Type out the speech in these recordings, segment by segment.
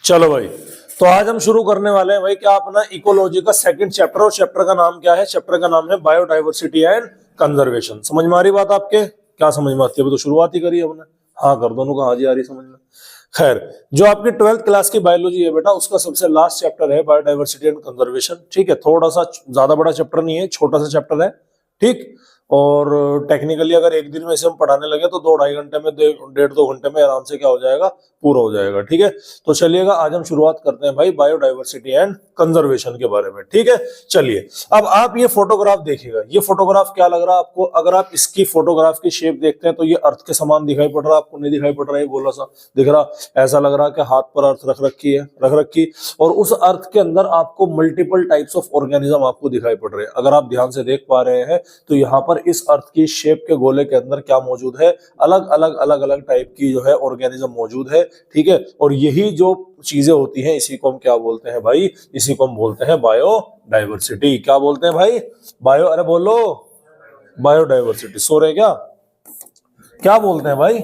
चलो भाई, तो आज हम शुरू करने वाले हैं भाई क्या अपना इकोलॉजी का सेकंड चैप्टर। और चैप्टर का नाम क्या है? चैप्टर का नाम है बायोडाइवर्सिटी एंड कंजर्वेशन। समझ में आ रही बात आपके? क्या समझ में आती है? अभी तो शुरुआत ही करी है हमने। हाँ कर दोनों का हाँ जी आ रही समझ में। खैर, जो आपकी 12th क्लास की बायोलॉजी है बेटा, उसका सबसे लास्ट चैप्टर है बायोडाइवर्सिटी एंड कंजर्वेशन। ठीक है, थोड़ा सा ज्यादा बड़ा चैप्टर नहीं है, छोटा सा चैप्टर है। ठीक, और टेक्निकली अगर एक दिन में से हम पढ़ाने लगे तो 2-2.5 घंटे में, 1.5-2 घंटे में आराम से क्या हो जाएगा, पूरा हो जाएगा। ठीक है, तो चलिएगा आज हम शुरुआत करते हैं भाई बायोडाइवर्सिटी एंड कंजर्वेशन के बारे में। ठीक है, चलिए अब आप ये फोटोग्राफ देखिएगा। ये फोटोग्राफ क्या लग रहा है आपको? अगर आप इसकी फोटोग्राफ की शेप देखते हैं तो ये अर्थ के समान दिखाई पड़ रहा है आपको? नहीं दिखाई पड़ रहा है? गोला सा दिख रहा, ऐसा लग रहा है कि हाथ पर अर्थ रख रखी है, रख रखी, और उस अर्थ के अंदर आपको मल्टीपल टाइप्स ऑफ ऑर्गेनिज्म आपको दिखाई पड़ रहे हैं। अगर आप ध्यान से देख पा रहे हैं तो यहाँ पर इस अर्थ की शेप के गोले के अंदर क्या मौजूद है? अलग अलग टाइप की जो है ऑर्गेनिज्म मौजूद है। ठीक है, और यही जो चीजें होती हैं इसी को हम क्या बोलते हैं भाई? इसी को हम बोलते हैं बायोडाइवर्सिटी। क्या बोलते हैं भाई? बायो, अरे बोलो, बायोडाइवर्सिटी। सो रहे क्या? क्या बोलते हैं भाई?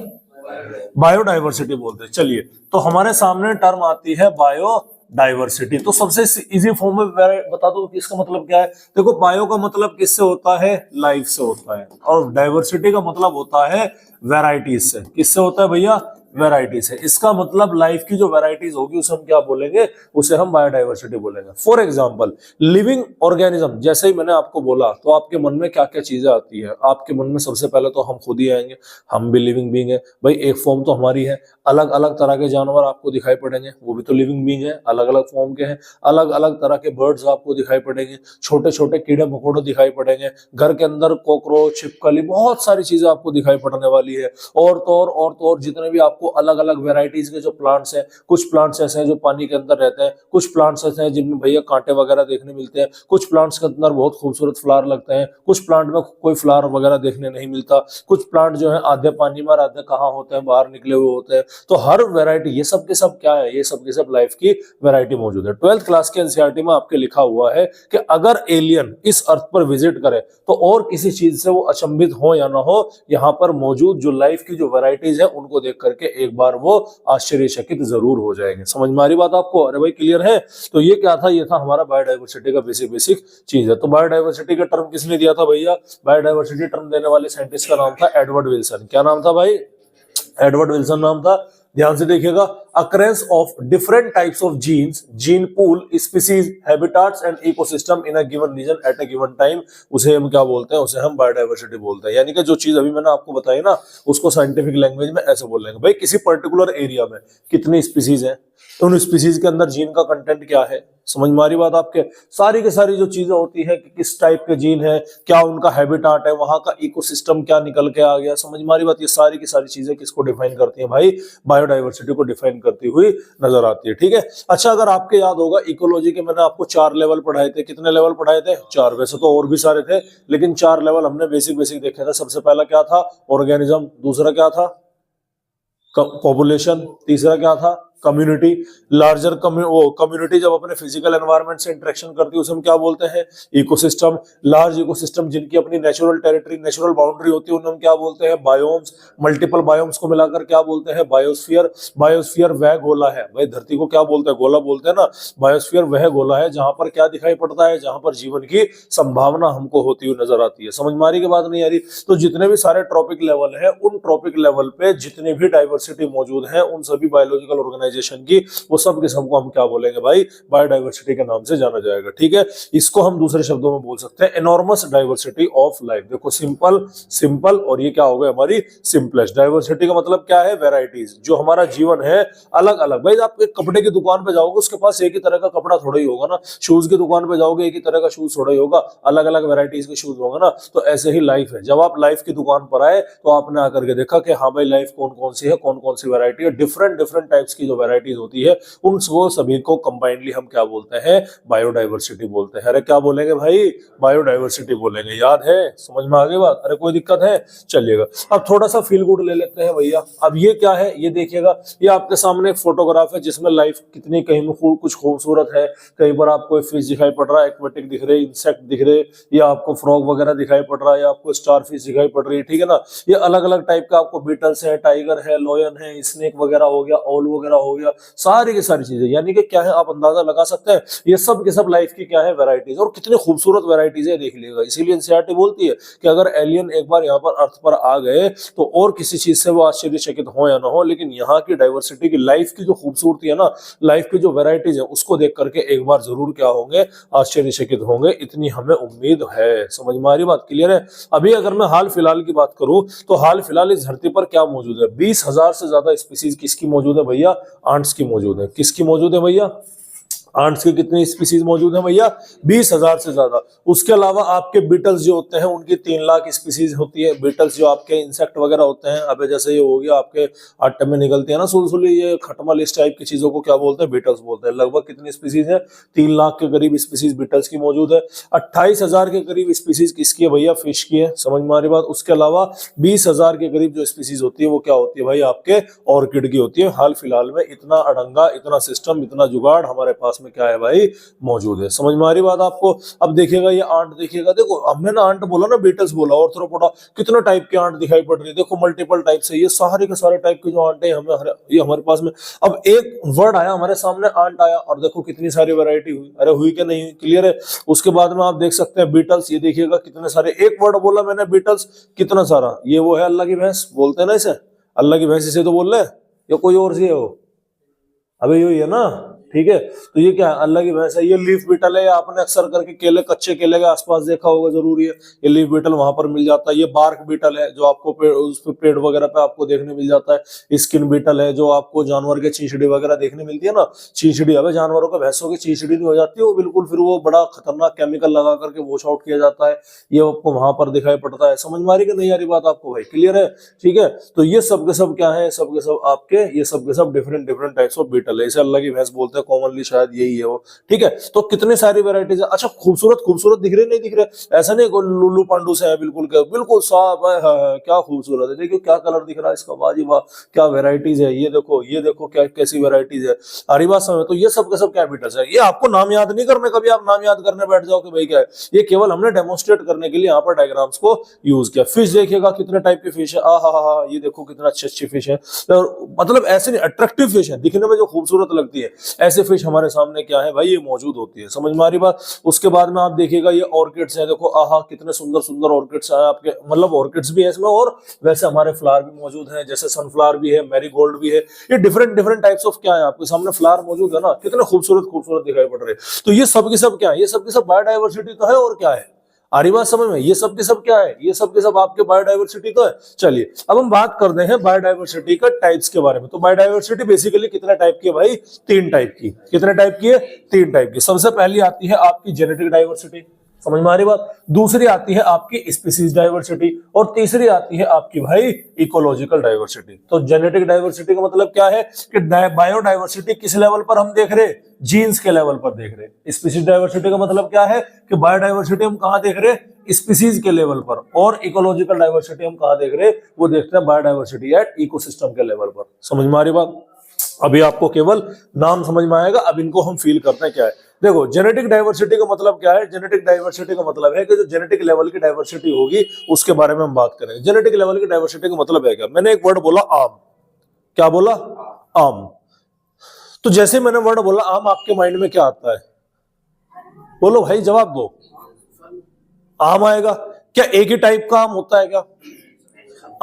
बायोडाइवर्सिटी बोलते हैं। चलिए, तो हमारे सामने टर्म आती है बायोडाइवर्सिटी। तो सबसे इजी फॉर्म में बता दो कि इसका मतलब क्या है। देखो, बायो का मतलब किससे होता है? लाइफ से होता है, और डाइवर्सिटी का मतलब होता है वैरायटीज से। किससे होता है भैया? वैरायटीज है। इसका मतलब लाइफ की जो वैरायटीज होगी उसे हम क्या बोलेंगे? उसे हम बायोडाइवर्सिटी बोलेंगे। For example, living organism. जैसे ही मैंने आपको बोला तो आपके मन में क्या क्या चीजें आती है? आपके मन में सबसे पहले तो हम खुद ही आएंगे, हम भी लिविंग बीइंग है भाई। एक फॉर्म तो हमारी है। अलग अलग तरह के जानवर आपको दिखाई पड़ेंगे, वो भी तो लिविंग बीइंग है, अलग अलग फॉर्म के हैं। अलग अलग तरह के बर्ड्स आपको दिखाई पड़ेंगे, छोटे छोटे कीड़े मकोड़े दिखाई पड़ेंगे, घर के अंदर कॉकरोच, छिपकली, बहुत सारी चीजें आपको दिखाई पड़ने वाली है। और जितने भी आपको अलग अलग वेराइटीज के जो प्लांट्स हैं, कुछ प्लांट्स ऐसे हैं जो पानी के अंदर रहते हैं, कुछ प्लांट्स ऐसे हैं जिनमें भैया कांटे वगैरह देखने मिलते हैं, कुछ प्लांट्स के अंदर बहुत खूबसूरत फ्लावर लगते हैं, कुछ प्लांट में कोई फ्लावर वगैरह देखने नहीं मिलता, कुछ प्लांट जो है आधे पानी में और आधे कहाँ होते हैं, बाहर निकले हुए होते हैं। तो हर वेराइटी, ये सब के सब क्या है? ये सब के सब लाइफ की वेराइटी मौजूद है। 12th क्लास के एनसीईआरटी में आपके लिखा हुआ है कि अगर एलियन इस अर्थ पर विजिट करे तो और किसी चीज से वो अचंभित हो या ना हो, यहाँ पर मौजूद जो लाइफ की जो वेराइटीज है उनको देख करके एक बार वो आश्चर्यचकित जरूर हो जाएंगे। समझ में आ रही बात आपको? अरे भाई क्लियर है? तो ये क्या था? ये था हमारा बायोडाइवर्सिटी का बेसिक चीज है। तो बायोडाइवर्सिटी का टर्म किसने दिया था भैया? बायोडाइवर्सिटी टर्म देने वाले साइंटिस्ट का नाम था एडवर्ड विल्सन। क्या नाम था भाई? एडवर्ड विल्सन नाम था। ध्यान से देखिएगा, occurrence of different types of genes, gene pool, species, habitats and ecosystem in a given region at a given time, उसे हम क्या बोलते हैं? उसे हम बायोडाइवर्सिटी बोलते हैं। यानी कि जो चीज अभी मैंने आपको बताई ना, उसको साइंटिफिक लैंग्वेज में ऐसे बोलेंगे भाई, किसी पर्टिकुलर एरिया में कितनी स्पीसीज है, उन स्पीसीज के अंदर जीन का कंटेंट क्या है। समझ में आ रही बात आपके? सारी की सारी जो चीजें होती है कि किस टाइप के जीन है, क्या उनका हैबिटाट है, वहां का इकोसिस्टम क्या निकल के आ गया। समझ में आ रही बात? ये सारी की सारी चीजें किसको डिफाइन करती हैं भाई? बायोडाइवर्सिटी को डिफाइन करती हुई नजर आती है। ठीक है, अच्छा, अगर आपके याद होगा इकोलॉजी के मैंने आपको 4 लेवल पढ़ाए थे। कितने लेवल पढ़ाए थे? 4। वैसे तो और भी सारे थे, लेकिन 4 लेवल हमने बेसिक देखे थे। सबसे पहला क्या था? ऑर्गेनिज्म। दूसरा क्या था? पॉपुलेशन। तीसरा क्या था? कम्युनिटी। लार्जर कम्युनिटी जब अपने फिजिकल एनवायरनमेंट से इंटरेक्शन करती है उसे हम क्या बोलते हैं? इकोसिस्टम। लार्ज इकोसिस्टम जिनकी अपनी नेचुरल टेरिटरी, नेचुरल बाउंड्री होती है, उन्हें हम क्या बोलते हैं? बायोम्स। मल्टीपल बायोम्स को मिलाकर क्या बोलते हैं? बायोस्फीयर। बायोस्फीयर वह गोला है भाई, धरती को क्या बोलते हैं? गोला बोलते हैं ना। बायोस्फीयर वह गोला है जहां पर क्या दिखाई पड़ता है? जहां पर जीवन की संभावना हमको होती हुई नजर आती है। समझ में आ रही की बात नहीं आ रही? तो जितने भी सारे ट्रॉपिक लेवल है, उन ट्रॉपिक लेवल पे जितनी भी डाइवर्सिटी मौजूद है, उन सभी बायोलॉजिकल ऑर्गेनाइजेशन की, वो सब के सबको हम क्या बोलेंगे भाई? बायोडाइवर्सिटी के नाम से जाना जाएगा। ठीक है, इसको हम दूसरे शब्दों में बोल सकते हैं एनॉर्मस डाइवर्सिटी ऑफ लाइफ। देखो, सिंपल और ये क्या हो गया? हमारी सिंपलेस्ट। डाइवर्सिटी का मतलब क्या है? वेराइटीज। जो हमारा जीवन है अलग अलग। भाई आप एक कपड़े की दुकान पे जाओगे, उसके पास एक ही तरह का कपड़ा थोड़ा ही होगा ना। शूज की दुकान पे जाओगे, एक ही तरह का शूज थोड़ा ही होगा, अलग अलग वेराइटीज के शूज होंगे ना। तो ऐसे ही लाइफ है। जब आप लाइफ की दुकान पर आए तो आपने आकर के देखा कि हाँ भाई, लाइफ कौन कौन सी है, कौन कौन सी वेराइटी है, डिफरेंट टाइप्स की जो वेराइटीज होती है, उन सभी को कंबाइनली हम क्या बोलते हैं? बायोडाइवर्सिटी बोलते हैं। अरे क्या बोलेंगे भाई? बायोडाइवर्सिटी बोलेंगे। याद है? समझ में आ गई बात? अरे कोई दिक्कत है? चलिएगा, अब थोड़ा सा फील गुड ले लेते हैं भैया। अब ये क्या है? ये देखिएगा, ये आपके सामने एक फोटोग्राफ है जिसमें लाइफ कितनी, कहीं में कुछ खूबसूरत है, कहीं पर आपको फिश दिखाई पड़ रहा है, एक्वेटिक दिख रहे, इंसेक्ट दिख रहे, या आपको फ्रॉग वगैरह दिखाई पड़ रहा है, या आपको स्टार फिश दिखाई पड़ रही है। ठीक है ना? ये अलग अलग टाइप का आपको बीटल्स है, टाइगर है, लॉयन है, स्नेक वगैरह हो गया, ऑल वगैरह हो गया, सारी की सारी चीजें, यानी कि क्या है आप अंदाजा लगा सकते हैं ये सब के सब लाइफ की क्या है वैरायटीज, और कितनी खूबसूरत वैरायटीज है देख लीजिएगा। इसीलिए एनसीईआरटी बोलती है कि अगर एलियन एक बार यहाँ पर अर्थ पर आ गए तो और किसी चीज से वो आश्चर्यचकित हो या ना हो, लेकिन यहाँ की डाइवर्सिटी की, लाइफ की जो खूबसूरती है ना, लाइफ की जो वैरायटीज है, उसको देख करके एक बार जरूर क्या होंगे, आश्चर्यचकित होंगे, इतनी हमें उम्मीद है। समझ में आ रही बात, क्लियर है। अभी अगर मैं हाल फिलहाल की बात करूं तो हाल फिलहाल इस धरती पर क्या मौजूद है, 20,000 से ज्यादा स्पीसीज किसकी मौजूद है भैया, आंट्स की मौजूद है। किसकी मौजूद है भैया, आंट्स की कितनी स्पीसीज मौजूद है भैया, 20,000 से ज्यादा। उसके अलावा आपके बीटल्स जो होते हैं उनकी 3 लाख स्पीसीज होती है। बीटल्स जो आपके इंसेक्ट वगैरह होते हैं, अबे जैसे ये हो गया आपके आटे में निकलती है ना सुलसुली, ये खटमल, इस टाइप की चीजों को क्या बोलते हैं, बीटल्स बोलते हैं। लगभग कितनी स्पीसीज है, 3 लाख के करीब स्पीसीज बीटल्स की मौजूद है। 28,000 के करीब स्पीसीज किसकी है भैया, फिश की है। समझ में आ रही बात। उसके अलावा 20,000 के करीब जो स्पीसीज होती है वो क्या होती है भाई, आपके ऑर्किड की होती है। हाल फिलहाल में इतना अड़ंगा, इतना सिस्टम, इतना जुगाड़ हमारे पास में क्या है भाई, मौजूद है। समझ में आ रही बात आपको। अब देखिएगा ये आंट, देखिएगा, देखो हमने ना आंट बोला ना, बीटल्स बोला, ऑर्थ्रोपोडा, कितने टाइप के आंट दिखाई पड़ रही है, देखो मल्टीपल टाइप से, ये सारे के सारे टाइप के जो आंट है हमें, ये हमारे पास में। अब एक वर्ड आया हमारे सामने, आंट आया, और देखो कितनी सारी वैरायटी हुई, अरे हुई कि नहीं, क्लियर है। उसके बाद में आप देख सकते हैं बीटल्स, ये देखिएगा कितने सारे, एक वर्ड बोला मैंने बीटल्स, कितना सारा, ये वो है अल्लाह की भैंस, बोलते हैं ना इसे, अल्लाह की भैंस इसे तो बोल रहे हैं, या कोई और सी है वो, अबे यही है ना, ठीक है। तो ये क्या है, अल्लाह की भैंस है। ये लीफ बीटल है, आपने अक्सर करके केले, कच्चे केले के आसपास देखा होगा, जरूरी है ये लीफ बीटल वहां पर मिल जाता है। ये बार्क बीटल है जो आपको उस पे पेड़ वगैरह पे आपको देखने मिल जाता है। स्किन बीटल है जो आपको जानवर के चींचड़ी वगैरह देखने मिलती है ना, चींचड़ी, अब जानवरों के, भैंसों की चींचड़ी नहीं हो जाती है वो बिल्कुल, फिर वो बड़ा खतरनाक केमिकल लगा करके वॉश आउट किया जाता है, ये आपको वहां पर दिखाई पड़ता है। समझ में आ रही कि नहीं आ रही बात आपको भाई, क्लियर है, ठीक है। तो ये सब के सब क्या है, सब के सब आपके, ये सब के सब different different types of beetle है, इसे अल्लाह की भैंस बोलते हैं कॉमनली, शायद यही है वो, ठीक है। तो कितने सारी वैरायटीज है। अच्छा, खूबसूरत खूबसूरत दिख रहे, नहीं दिख रहे, ऐसा नहीं लुल्लू पांडू से है, बिल्कुल बिल्कुल साफ है, क्या खूबसूरत है, देखिए क्या कलर दिख रहा है इसका, वाह जी वाह, क्या वैरायटीज है, ये देखो, ये देखो क्या कैसी वैरायटीज है। हरी बात समझ। तो ये सब के सब क्या बीटल्स है, ये आपको नाम याद नहीं करने, कभी आप नाम याद करने बैठ जाओ कि भाई क्या है, ये केवल हमने डेमोन्स्ट्रेट करने के लिए यहाँ पर डायग्राम्स को यूज किया। फिश देखिएगा कितने टाइप की फिश है, हा, ये देखो कितना अच्छी अच्छी फिश है, मतलब ऐसे नहीं, अट्रैक्टिव फिश है, दिखने में जो खूबसूरत लगती है, ऐसे फिश हमारे सामने क्या है भाई, ये मौजूद होती है। समझ में आ रही बात। उसके बाद में आप देखिएगा ये ऑर्किड्स हैं, देखो आहा कितने सुंदर सुंदर ऑर्किड्स हैं आपके, मतलब ऑर्किड्स भी है इसमें, और वैसे हमारे फ्लावर भी मौजूद हैं, जैसे सनफ्लावर भी है, मैरीगोल्ड भी है, ये डिफरेंट डिफरेंट टाइप्स ऑफ क्या है आपके सामने फ्लावर मौजूद है ना, कितने खूबसूरत खूबसूरत दिखाई पड़ रहे हैं। तो ये सब की सब क्या है, ये सब की सब बायोडाइवर्सिटी तो है, और क्या है, आ रही बात समझ में। ये सब के सब क्या है, ये सब के सब आपके बायोडाइवर्सिटी तो है। चलिए अब हम बात करते हैं बायोडाइवर्सिटी का टाइप्स के बारे में। तो बायोडाइवर्सिटी बेसिकली कितने टाइप की है भाई, 3 टाइप की। कितने टाइप की है, 3 टाइप की। सबसे पहली आती है आपकी जेनेटिक डाइवर्सिटी, समझ में आ रही बात। दूसरी आती है आपकी स्पीसीज डाइवर्सिटी, और तीसरी आती है आपकी भाई इकोलॉजिकल डाइवर्सिटी। तो जेनेटिक डाइवर्सिटी का मतलब क्या है कि बायोडाइवर्सिटी किस लेवल पर हम देख रहे हैं, जीन्स के लेवल पर देख रहे हैं। स्पीसीज डाइवर्सिटी का मतलब क्या है कि बायोडाइवर्सिटी हम कहां देख रहे हैं, स्पीसीज के लेवल पर, और इकोलॉजिकल डाइवर्सिटी हम कहां देख रहे हैं, वो देखते हैं बायोडाइवर्सिटी एट इकोसिस्टम के लेवल पर। समझ में आ रही बात। अभी आपको केवल नाम समझ में आएगा, अब इनको हम फील करते हैं क्या है। देखो जेनेटिक डाइवर्सिटी का मतलब क्या है, जेनेटिक डाइवर्सिटी का मतलब है कि जो जेनेटिक लेवल की डाइवर्सिटी होगी उसके बारे में हम बात करेंगे। जेनेटिक लेवल की डाइवर्सिटी का मतलब है क्या, मैंने एक वर्ड बोला आम, क्या बोला, आम। तो जैसे मैंने वर्ड बोला आम, आपके माइंड में क्या आता है, बोलो भाई जवाब दो, आम आएगा। क्या एक ही टाइप का आम होता है क्या,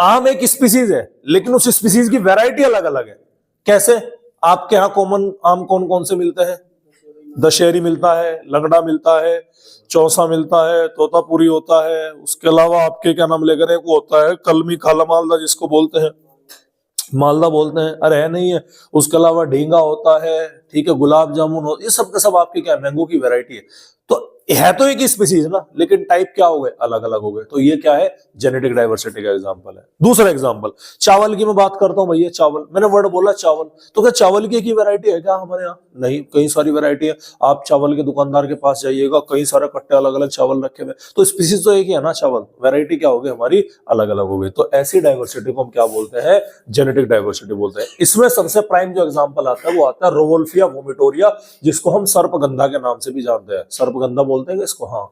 आम एक स्पीसीज है, लेकिन उस स्पीसीज की वैरायटी अलग अलग है। कैसे, आपके यहाँ कॉमन आम कौन कौन से मिलते हैं, दशहरी मिलता है, लंगड़ा मिलता है, चौसा मिलता है, तोतापुरी होता है, उसके अलावा आपके क्या नाम लेकर एक वो होता है कलमी काला मालदा, जिसको बोलते हैं मालदा बोलते हैं, अरे है नहीं है। उसके अलावा ढींगा होता है, ठीक है, गुलाब जामुन हो, ये सब के सब आपके क्या मैंगो की वैरायटी है। तो है तो एक स्पीसीज ना, लेकिन टाइप क्या हो गए, अलग अलग हो गए। तो ये क्या है, जेनेटिक डाइवर्सिटी का एग्जांपल है। दूसरा एग्जांपल चावल की मैं बात करता हूं भैया, चावल, मैंने वर्ड बोला चावल, तो क्या चावल की एक ही वैरायटी है क्या हमारे यहाँ, नहीं, कई सारी वैरायटी है। आप चावल के दुकानदार के पास जाइएगा, कई सारे कट्टे अलग अलग चावल रखे हुए, तो स्पीसीज तो एक ही है ना चावल, वैरायटी क्या हो गई हमारी, अलग अलग हो गई। तो ऐसी डाइवर्सिटी को हम क्या बोलते हैं, जेनेटिक डाइवर्सिटी बोलते हैं। इसमें सबसे प्राइम जो एग्जाम्पल आता है वो आता है रोवोल्फिया वोमिटोरिया, जिसको हम सर्पगंधा के नाम से भी जानते हैं। सर्पगंधा बोलते हैं इसको, हाँ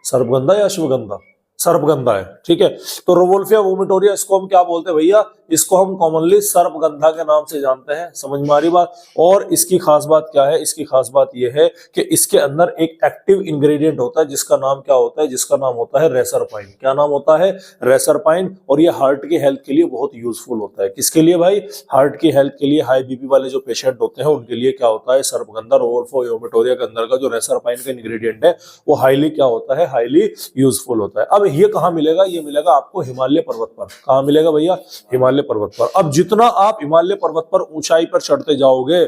सर्पगंधा या अश्वगंधा, सर्पगंधा है, ठीक है। तो रोवोल्फिया वोमिटोरिया, इसको हम क्या बोलते हैं भैया, इसको हम कॉमनली सर्पगंधा के नाम से जानते हैं। समझ में आ रही बात। और इसकी खास बात क्या है, इसकी खास बात यह है कि इसके अंदर एक एक्टिव इंग्रेडिएंट होता है जिसका नाम क्या होता है, जिसका नाम होता है रेसरपाइन। क्या नाम होता है, रेसरपाइन। और ये हार्ट की हेल्थ के लिए बहुत यूजफुल होता है। किसके लिए भाई, हार्ट की हेल्थ के लिए। हाई बीपी वाले जो पेशेंट होते हैं उनके लिए क्या होता है, सर्पगंधा रोवोल्फो यूमेटोरिया के अंदर का जो रेसरपाइन का इंग्रेडिएंट है वो हाईली क्या होता है, हाईली यूजफुल होता है। अब ये कहां मिलेगा, ये मिलेगा आपको हिमालय पर्वत पर। कहां मिलेगा भैया, हिमालय पर्वत पर। अब जितना आप हिमालय पर्वत पर ऊंचाई पर चढ़ते जाओगे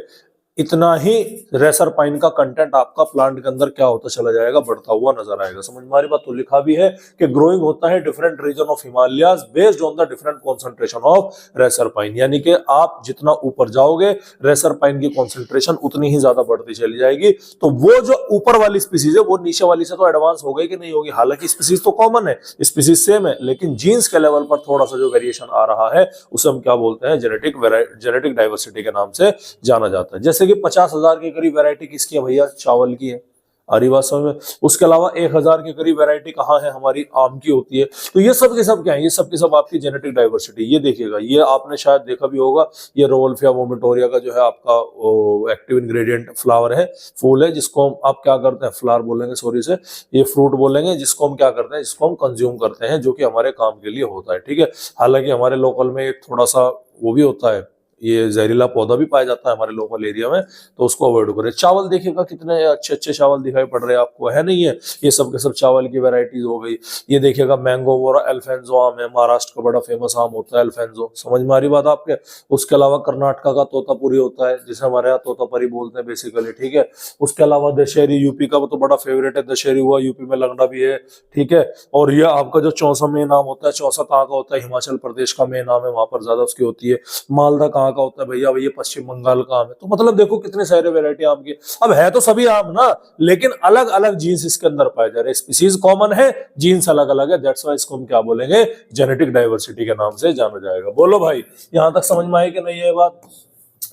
इतना ही रेसरपाइन का कंटेंट आपका प्लांट के अंदर क्या होता चला जाएगा, बढ़ता हुआ नजर आएगा। समझ में आ रही बात। तो लिखा भी है कि ग्रोइंग होता है different region of Himalayas based on the different concentration of reserpine. यानी कि आप जितना ऊपर जाओगे रेसरपाइन की कॉन्सेंट्रेशन उतनी ही ज्यादा बढ़ती चली जाएगी। तो वो जो ऊपर वाली स्पीसीज है वो नीचे वाली से तो एडवांस हो गई कि नहीं होगी। हालांकि स्पीसीज तो कॉमन है, स्पीसीज सेम है, लेकिन जीन्स के लेवल पर थोड़ा सा जो वेरिएशन आ रहा है उसे हम क्या बोलते हैं, जेनेटिक डाइवर्सिटी के नाम से जाना जाता है। जैसे कि 50,000 के करीब वैरायटी किसकी है भैया, चावल की है। हरी बात समझ में। उसके अलावा 1,000 के करीब वैरायटी कहाँ है, हमारी आम की होती है। तो ये सब के सब क्या है, ये सब के सब आपकी जेनेटिक डाइवर्सिटी। ये देखिएगा, ये आपने शायद देखा भी होगा, ये रोवोल्फिया वोमेटोरिया का जो है आपका एक्टिव इंग्रेडिएंट फ्लावर है, फूल है, जिसको आप क्या करते हैं, फ्लावर बोलेंगे सॉरी से, ये फ्रूट बोलेंगे, जिसको हम क्या करते हैं, जिसको हम कंज्यूम करते हैं, जो कि हमारे काम के लिए होता है। ठीक है। हालांकि हमारे लोकल में एक थोड़ा सा वो भी होता है, ये जहरीला पौधा भी पाया जाता है हमारे लोकल एरिया में, तो उसको अवॉइड करें। चावल देखिएगा कितने अच्छे अच्छे चावल दिखाई पड़ रहे हैं आपको, है नहीं है, ये सब के सब चावल की वैरायटीज हो गई। ये देखिएगा मैंगो और अल्फेंजो आम है, महाराष्ट्र का बड़ा फेमस आम होता है अल्फेंजो। समझ में आ रही बात आपके। उसके अलावा कर्नाटका का तोतापुरी होता है, जिसे हमारे यहाँ तोतापरी बोलते हैं बेसिकली। ठीक है। उसके अलावा दशहरी यूपी का तो बड़ा फेवरेट है, दशहरी हुआ, यूपी में लंगड़ा भी है। ठीक है। और ये आपका जो चौसा मेन आम होता है, चौसा कहाँ का होता है, हिमाचल प्रदेश का मेन आम है, वहां पर ज्यादा उसकी होती है। मालदा कहाँ का होता है भैया, भैया पश्चिम बंगाल का आम है। तो मतलब देखो कितने सारे वैरायटी आम की। अब है तो सभी आम ना, लेकिन अलग अलग जीन्स इसके अंदर पाए जा रहे हैं। स्पीसीज कॉमन है, जीन्स अलग अलग है। दैट्स व्हाई इसको हम क्या बोलेंगे, जेनेटिक डाइवर्सिटी के नाम से जाना जाएगा। बोलो भाई, यहां तक समझ में आई कि नहीं ये बात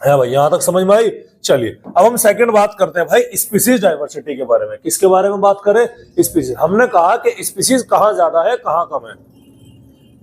है भाई, यहां तक समझ में आई। चलिए अब हम सेकंड बात करते हैं भाई स्पीसीज डाइवर्सिटी के बारे में। किसके बारे में बात करें, स्पीसीज। हमने कहा कि स्पीसीज कहां ज्यादा है कहां कम है,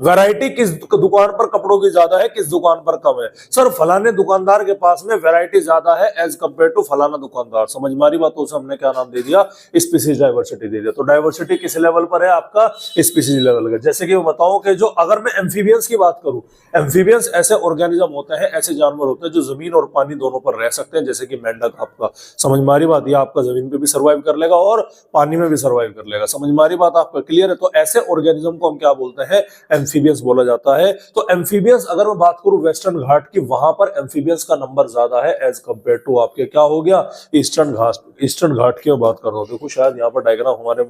वैरायटी किस दुकान पर कपड़ों की ज्यादा है, किस दुकान पर कम है। सर फलाने दुकानदार के पास में वैरायटी ज्यादा है एज कंपेयर टू फलाना दुकानदार। समझ मारी बात। तो हमने क्या नाम दे दिया, स्पीसीज डाइवर्सिटी दे दिया। तो डाइवर्सिटी किस लेवल पर है आपका, स्पीसीज लेवल का। जैसे कि मैं बताऊं कि जो अगर मैं एम्फीबियंस की बात करूं, एम्फीबियंस ऐसे ऑर्गेनिज्म होते हैं, ऐसे जानवर होते हैं जो जमीन और पानी दोनों पर रह सकते हैं। जैसे कि मेंढक आपका, समझ मारी बात, ये आपका जमीन पे भी सर्वाइव कर लेगा और पानी में भी सर्वाइव कर लेगा। समझ मारी बात आपका, क्लियर है। तो ऐसे ऑर्गेनिज्म को हम क्या बोलते हैं, एम्फीबियंस बोला जाता है। तो एम्फीबियंस अगर मैं बात करूं वेस्टर्न घाट की, वहां पर एम्फीबियंस का नंबर ज्यादा है एज कंपेयर टू आपके क्या हो गया, ईस्टर्न घाट की बात कर रहा हूं। देखो शायद यहाँ पर डायग्राम हमारे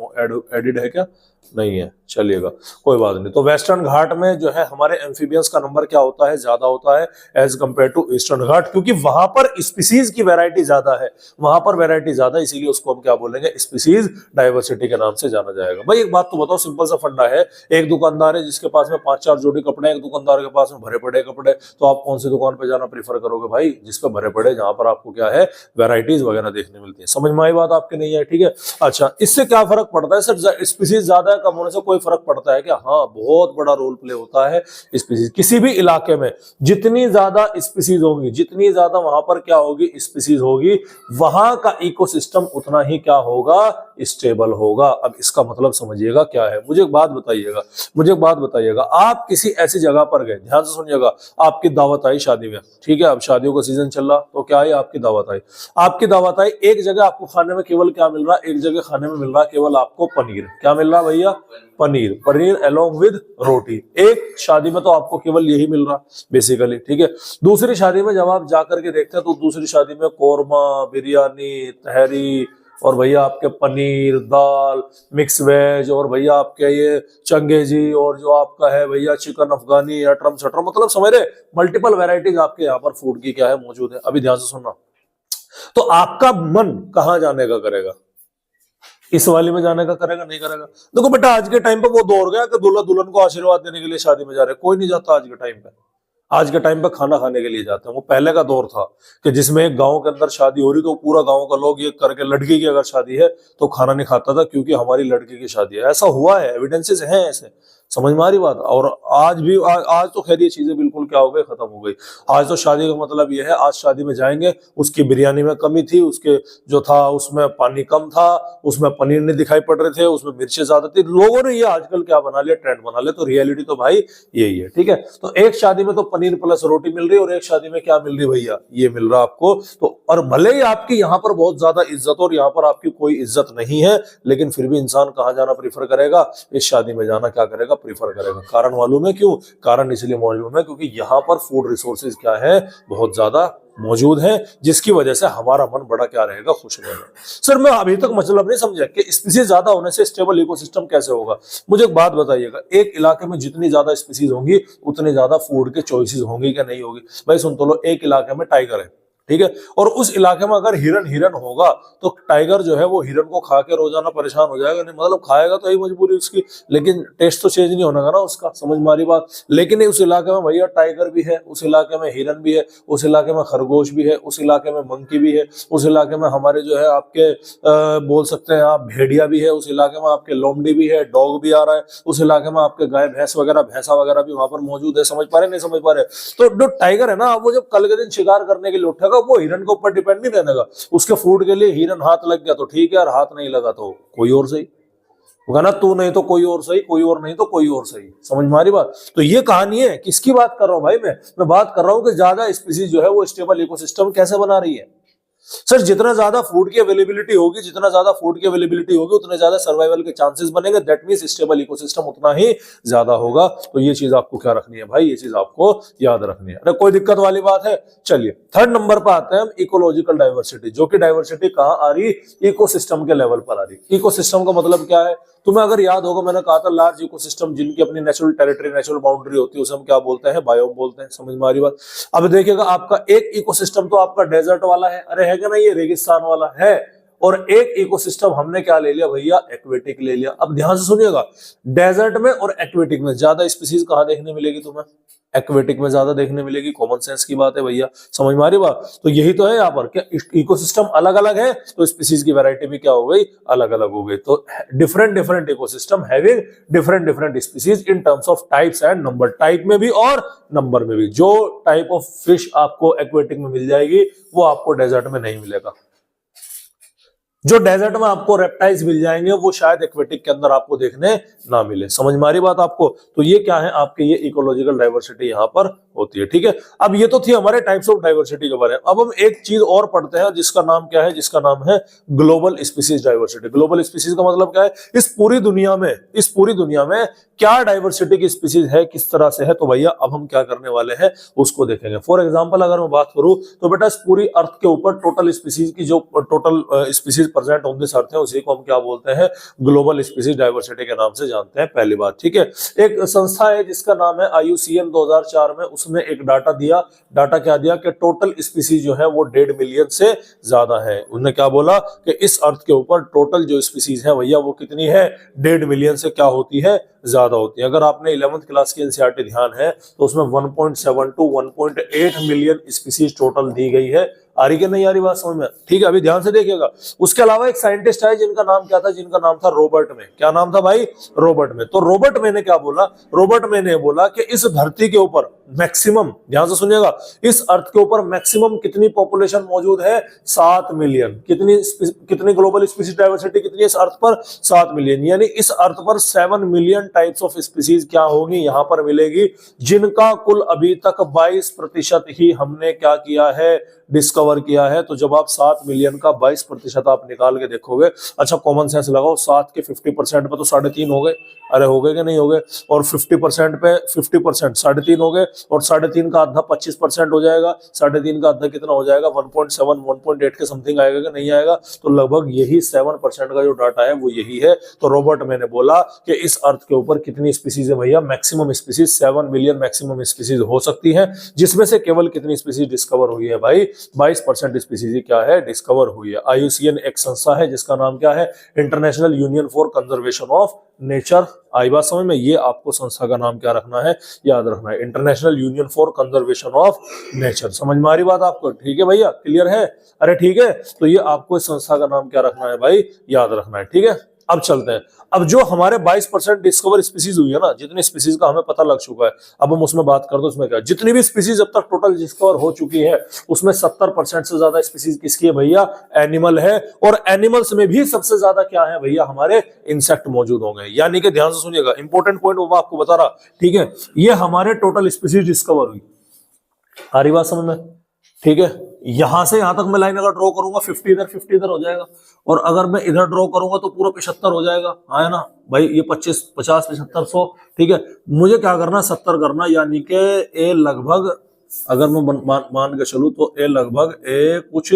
एडिड है क्या, नहीं है, चलिएगा कोई बात नहीं। तो वेस्टर्न घाट में जो है हमारे एम्फीबियंस का नंबर क्या होता है, ज्यादा होता है एज कंपेयर टू ईस्टर्न घाट, क्योंकि वहां पर स्पीसीज की वैरायटी ज्यादा है, वहां पर वैरायटी ज्यादा, इसीलिए उसको हम क्या बोलेंगे, स्पीसीज डाइवर्सिटी के नाम से जाना जाएगा। भाई एक बात तो बताओ, सिंपल सा फंडा है, एक दुकानदार है जिसके पास में 5-4 जोड़ी कपड़े, एक दुकानदार के पास में भरे पड़े कपड़े, तो आप कौन सी दुकान पे जाना प्रीफर करोगे भाई, जिसपे भरे पड़े, जहां पर आपको क्या है, वैरायटीज वगैरह देखने मिलती है। समझ में आई बात आपके, नहीं है, ठीक है। अच्छा, इससे क्या फर्क पड़ता है सर, स्पीसीज ज्यादा है कम होने से कोई फर्क पड़ता है क्या? हाँ, बहुत बड़ा रोल प्ले होता है स्पीसीज। किसी भी इलाके में जितनी ज्यादा स्पीसीज होगी, जितनी ज्यादा वहां पर क्या होगी, स्पीसीज होगी, वहां का इकोसिस्टम उतना ही क्या होगा, स्टेबल होगा। अब इसका मतलब समझिएगा क्या है, मुझे एक बात बताइएगा, आप किसी ऐसी जगह पर गए, ध्यान से सुनिएगा, आपकी दावत आई शादी में, ठीक है, अब शादियों का सीजन चल रहा, तो क्या है, आपकी दावत आई, एक जगह आपको खाने में केवल क्या मिल रहा है, एक जगह खाने में मिल रहा है केवल आपको पनीर। क्या मिल रहा है भैया? पनीर अलोंग विद रोटी। एक शादी में तो आपको केवल यही मिल रहा बेसिकली, ठीक है। दूसरी शादी में जब आप जाकर के देखते हैं तो दूसरी शादी में कोरमा, बिरयानी, तहरी, और भैया आपके पनीर, दाल, मिक्स वेज, और भैया आपके ये चंगेजी, और जो आपका है भैया चिकन अफगानी, अटरम सटरम, मतलब समझ रहे, मल्टीपल वैरायटीज आपके यहाँ पर फूड की क्या है, मौजूद है। अभी ध्यान से सुनना, तो आपका मन कहाँ जाने का करेगा? इस वाले में जाने का करेगा, नहीं करेगा? देखो बेटा, आज के टाइम पे वो दौड़ गया कि दूल्हा दुल्हन को आशीर्वाद देने के लिए शादी में जा रहे, कोई नहीं जाता आज के टाइम पे। आज के टाइम पे खाना खाने के लिए जाते हैं। वो पहले का दौर था कि जिसमें एक गांव के अंदर शादी हो रही तो पूरा गांव का लोग ये करके, लड़की की अगर शादी है तो खाना नहीं खाता था क्योंकि हमारी लड़की की शादी है। ऐसा हुआ है, एविडेंसेस हैं ऐसे, समझ में आ रही बात। और आज भी आज तो खैर ये चीजें बिल्कुल क्या हो गई, खत्म हो गई। आज तो शादी का मतलब ये है, आज शादी में जाएंगे, उसकी बिरयानी में कमी थी, उसके जो था उसमें पानी कम था, उसमें पनीर नहीं दिखाई पड़ रहे थे, उसमें मिर्चें ज्यादा थी। लोगों ने ये आजकल क्या बना लिया, ट्रेंड बना लिया। तो रियलिटी तो भाई यही है, ठीक है। तो एक शादी में तो पनीर प्लस रोटी मिल रही है, और एक शादी में क्या मिल रही भैया, ये मिल रहा आपको। तो और भले ही आपकी यहाँ पर बहुत ज्यादा इज्जत और यहाँ पर आपकी कोई इज्जत नहीं है, लेकिन फिर भी इंसान कहाँ जाना प्रीफर करेगा, इस शादी में जाना क्या करेगा, प्रीफर करेगा। कारण मालूम है क्यों? कारण इसलिए मालूम है क्योंकि यहाँ पर फूड रिसोर्सेज क्या है, बहुत ज्यादा मौजूद है, जिसकी वजह से हमारा मन बड़ा क्या रहेगा, खुश रहेगा। सर मैं अभी तक मतलब नहीं समझा कि स्पीसीज ज्यादा होने से स्टेबल इकोसिस्टम कैसे होगा। मुझे एक बात बताइएगा, एक इलाके में जितनी ज्यादा स्पीसीज होंगी उतनी ज्यादा फूड के चॉइसेस होंगी क्या नहीं होगी? भाई सुन तो लो, एक इलाके में टाइगर है, ठीक है, और उस इलाके में अगर हिरन होगा तो टाइगर जो है वो हिरन को खा के रोजाना परेशान हो जाएगा, नहीं मतलब खाएगा तो यही मजबूरी उसकी, लेकिन टेस्ट तो चेंज नहीं होना ना उसका, समझ मारी बात। लेकिन उस इलाके में भैया टाइगर भी है, उस इलाके में हिरन भी है, उस इलाके में खरगोश भी है, उस इलाके में मंकी भी है, उस इलाके में हमारे जो है आपके बोल सकते हैं आप भेड़िया भी है, उस इलाके में आपके लोमड़ी भी है, डॉग भी आ रहा है, उस इलाके में आपके गाय भैंस वगैरह भैंसा वगैरह भी वहां पर मौजूद है। समझ पा रहे नहीं समझ पा रहे? तो जो टाइगर है ना, वो जब कल के दिन शिकार करने के लिए उठेगा, वो हिरन के ऊपर डिपेंड नहीं रहने का। उसके फूड के लिए हिरन हाथ लग गया तो ठीक है, और हाथ नहीं लगा तो कोई और सही होगा ना, तू नहीं तो कोई और सही, कोई और नहीं तो कोई और सही। समझ मारी बात। तो ये कहानी है, किसकी बात कर रहा हूं भाई मैं बात कर रहा हूं कि ज्यादा स्पीसीज जो है वो स्टेबल इकोसिस्टम कैसे बना रही है। सर जितना ज्यादा फूड की अवेलेबिलिटी होगी, जितना ज्यादा फूड की अवेलेबिलिटी होगी, उतने ज्यादा सर्वाइवल के चांसेस बनेंगे। दैट मींस स्टेबल इकोसिस्टम उतना ही ज्यादा होगा। तो ये चीज आपको क्या रखनी है भाई, ये चीज आपको याद रखनी है। अरे कोई दिक्कत वाली बात है? चलिए थर्ड नंबर पर आते हैं हम, इकोलॉजिकल डाइवर्सिटी। जो कि डाइवर्सिटी कहां आ रही, इकोसिस्टम के लेवल पर आ रही। इकोसिस्टम का मतलब क्या है, तुम्हें अगर याद होगा मैंने कहा था लार्ज इकोसिस्टम जिनकी अपनी नेचुरल टेरिटरी, नेचुरल बाउंड्री होती है, उसे हम क्या बोलते हैं, बायोम बोलते हैं। समझ में आ रही बात। अब देखिएगा, आपका एक इकोसिस्टम तो आपका डेजर्ट वाला है, अरे है क्या नहीं, ये रेगिस्तान वाला है। और एक इकोसिस्टम हमने क्या ले लिया भैया, एक्वेटिक ले लिया। अब ध्यान से सुनिएगा, डेजर्ट में और एक्वेटिक में ज्यादा स्पीसीज कहां देखने मिलेगी तुम्हें, एक्वेटिक में ज्यादा देखने मिलेगी। कॉमन सेंस की बात है भैया, समझ में आ रही बात। तो यही तो है यहाँ पर, क्या इकोसिस्टम अलग अलग है तो स्पीसीज की वैरायटी भी क्या हो गई, अलग अलग हो गई। तो different ecosystem having different species in terms of types and number, type में भी और नंबर में भी। जो टाइप ऑफ फिश आपको एक्वेटिक में मिल जाएगी वो आपको डेजर्ट में नहीं मिलेगा। जो डेजर्ट में आपको रेप्टाइल्स मिल जाएंगे वो शायद एक्वेटिक के अंदर आपको देखने ना मिले। समझ में आ रही बात आपको। तो ये क्या है, आपके ये इकोलॉजिकल डाइवर्सिटी यहाँ पर होती है, ठीक है। अब ये तो थी हमारे टाइप्स ऑफ डाइवर्सिटी के बारे में। अब हम एक चीज और पढ़ते हैं जिसका नाम क्या है, जिसका नाम है global species diversity. Global species का मतलब क्या है, इस पूरी दुनिया में क्या डाइवर्सिटी की स्पीसीज है, किस तरह से है। तो भैया अब हम क्या करने वाले हैं उसको देखेंगे। फॉर एग्जाम्पल अगर मैं बात करूं तो बेटा इस पूरी अर्थ के ऊपर टोटल स्पीसीज की जो total species present on this earth है उसी को हम क्या बोलते हैं, ग्लोबल स्पीसीज डाइवर्सिटी के नाम से जानते हैं। पहली बात, ठीक है। एक संस्था है जिसका नाम है IUCN, 2004 में उसने एक डाटा दिया। डाटा क्या दिया कि टोटल स्पीसीज जो है वो 1.5 मिलियन से ज्यादा है। उन्होंने क्या बोला कि इस अर्थ के ऊपर टोटल जो स्पीसीज है भैया वो कितनी है, 1.5 मिलियन से क्या होती है, ज्यादा होती है। अगर आपने 11th क्लास की एनसीईआरटी ध्यान है तो उसमें 1.7 to 1.8 मिलियन स्पीसीज टोटल दी गई है। आ रही कि नहीं आ रही बात समझ में, ठीक है। अभी ध्यान से देखिएगा। उसके अलावा एक साइंटिस्ट है जिनका नाम क्या था, जिनका नाम था रॉबर्ट मे। क्या नाम था भाई, रॉबर्ट मे। तो रॉबर्ट मे ने क्या बोला, रॉबर्ट मे ने बोला कि इस धरती के ऊपर मैक्सिमम, ध्यान से सुनिएगा, इस अर्थ के ऊपर मैक्सिमम कितनी पॉपुलेशन मौजूद है, 7 मिलियन। कितनी ग्लोबल स्पीसीज डाइवर्सिटी कितनी है इस अर्थ पर, 7 मिलियन। यानी इस अर्थ पर 7 मिलियन टाइप्स ऑफ स्पीसीज क्या होगी, यहां पर मिलेगी, जिनका कुल अभी तक 22% ही हमने क्या किया है, डिस्कवर किया है। तो जब आप 7 मिलियन का 22% आप निकाल के देखोगे, अच्छा कॉमन सेंस लगाओ, 7 के 50% पे तो 3.5 हो गए। अरे हो गए कि नहीं हो गए। और 50% पे 50% 3.5 हो गए, और 3.5 का आधा 25% हो जाएगा। 3.5 का आधा कितना हो जाएगा, 1.7 1.8 के समथिंग आएगा कि नहीं आएगा। तो लगभग यही 7% का जो डाटा है वो यही है। तो रॉबर्ट मैंने बोला कि इस अर्थ के ऊपर कितनी स्पीसीज है भैया, maximum species 7 million maximum species हो सकती है, जिसमें से केवल कितनी स्पीसीज डिस्कवर हुई है भाई, 22% स्पीसीज क्या है, डिस्कवर हुई है। IUCN एक संस्था है जिसका नाम क्या है, international union for conservation of nature. आई बात समझ में, ये आपको संस्था का नाम क्या रखना है, याद रखना है, international union for conservation of nature. समझ में आ रही बात आपको, ठीक है भैया, क्लियर है। अरे ठीक है, तो ये आपको इस संस्था का नाम क्या रखना है भाई, याद रखना है, ठीक है। अब चलते हैं, अब जो हमारे 22% डिस्कवर स्पीसीज हुई है ना, जितनी स्पीसीज का हमें पता लग चुका है, अब हम उसमें बात कर दो, उसमें क्या जितनी भी स्पीसीज अब तक टोटल डिस्कवर हो चुकी है उसमें 70% से ज्यादा स्पीसीज किसकी है भैया, एनिमल है। और एनिमल्स में भी सबसे ज्यादा क्या है भैया, हमारे इंसेक्ट मौजूद होंगे। यानी कि ध्यान से सुनिएगा, इंपॉर्टेंट पॉइंट वो आपको बता रहा, ठीक है, ये हमारे टोटल स्पीसीज डिस्कवर हुई, आ रही बात समझ में, ठीक है। यहां से यहां तक मैं लाइन अगर ड्रॉ करूंगा 50 इधर हो जाएगा, और अगर मैं इधर ड्रॉ करूंगा तो पूरा 75 हो जाएगा, है ना भाई, ये 25 50 75 100, ठीक है। मुझे क्या करना, 70 करना, यानी कि ए लगभग, अगर मैं मान के चलूं तो ए लगभग ए कुछ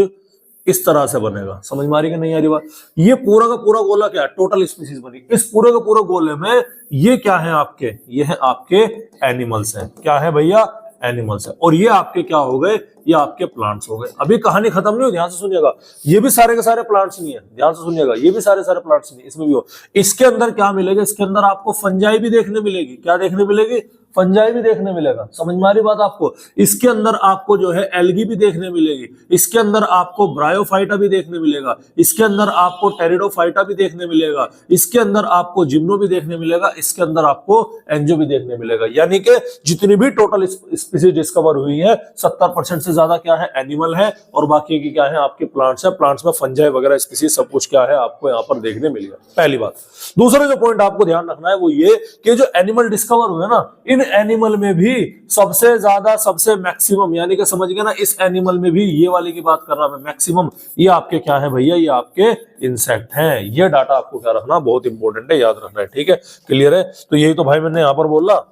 इस तरह से बनेगा। समझ में आ रही कि नहीं आ रही बात? ये पूरा का पूरा गोला क्या है, टोटल स्पीसीज बनी। इस पूरे के पूरे गोले में ये क्या है आपके, ये है आपके एनिमल्स हैं। क्या है भैया, एनिमल्स है। और ये आपके क्या हो गए, ये आपके प्लांट्स हो गए। अभी कहानी खत्म नहीं हुई, ध्यान से सुनिएगा, ये भी सारे के सारे प्लांट्स नहीं है, ध्यान से सुनिएगा, ये भी सारे सारे प्लांट्स नहीं, इसमें भी हो। इसके अंदर क्या मिलेगा, इसके अंदर आपको फंजाई भी देखने मिलेगी। क्या देखने मिलेगी, फंजाई भी देखने मिलेगा। समझ में आ रही बात आपको? इसके अंदर आपको जो है एल्गी भी देखने मिलेगी, इसके अंदर आपको ब्रायोफाइटा भी देखने मिलेगा, इसके अंदर आपको टेरिडोफाइटा भी देखने मिलेगा, इसके अंदर आपको जिम्नो भी देखने मिलेगा, इसके अंदर आपको एंजो भी देखने मिलेगा। यानी कि जितनी भी टोटल स्पीसीज डिस्कवर हुई है 70% से ज्यादा क्या है, एनिमल है, और बाकी की क्या है, आपके प्लांट्स है। प्लांट्स में फंजाई वगैरह स्पीसीज सब कुछ क्या है, आपको यहाँ पर देखने मिलेगा। पहली बात। दूसरा जो पॉइंट आपको ध्यान रखना है वो ये कि जो एनिमल डिस्कवर हुए ना, इन एनिमल में भी सबसे ज्यादा, सबसे मैक्सिमम, यानी कि समझ गए ना, इस एनिमल में भी ये वाले की बात कर रहा मैं, मैक्सिमम, ये आपके क्या है भैया, ये आपके इंसेक्ट हैं। ये डाटा आपको क्या रखना, बहुत इंपॉर्टेंट है, याद रखना है, ठीक है, क्लियर है। तो यही तो भाई मैंने यहां पर बोला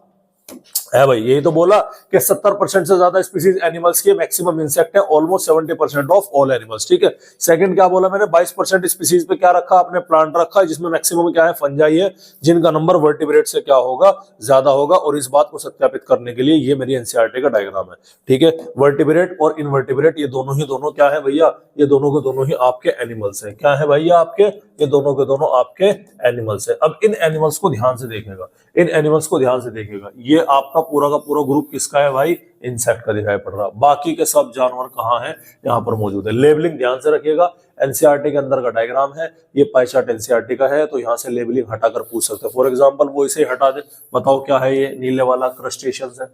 है भाई, यही तो बोला कि 70% से ज्यादा स्पीसीज एनिमल्स के, मैक्सिमम इंसेक्ट है, ऑलमोस्ट 70% ऑफ ऑल एनिमल्स, ठीक है। सेकंड क्या बोला मैंने, 22% स्पीसीज पे क्या रखा आपने, प्लांट रखा, जिसमें मैक्सिमम क्या है, फंजाई है, जिनका नंबर वर्टिब्रेट से क्या होगा, ज्यादा होगा। और इस बात को सत्यापित करने के लिए ये मेरी एनसीईआरटी का डायग्राम है, ठीक है। वर्टिब्रेट और इनवर्टिब्रेट, ये दोनों क्या है भैया, ये दोनों के दोनों ही आपके एनिमल्स है। क्या है भैया आपके, ये दोनों के दोनों आपके एनिमल्स है। अब इन एनिमल्स को ध्यान से देखेगा, इन एनिमल्स को ध्यान से देखेगा, ये आपका पूरा का पूरा ग्रुप किसका है भाई, इंसेक्ट का दिखाई पड़ रहा। बाकी के सब जानवर कहाँ हैं, यहाँ पर मौजूद है। लेबलिंग ध्यान से रखिएगा, एनसीईआरटी के अंदर का डायग्राम है, ये पाई चार्ट एनसीईआरटी का है, तो यहाँ से लेबलिंग हटाकर पूछ सकते हैं। फॉर एग्जांपल वो इसे हटा दे, बताओ क्या है, ये नीले वाला क्रस्टेशियंस है,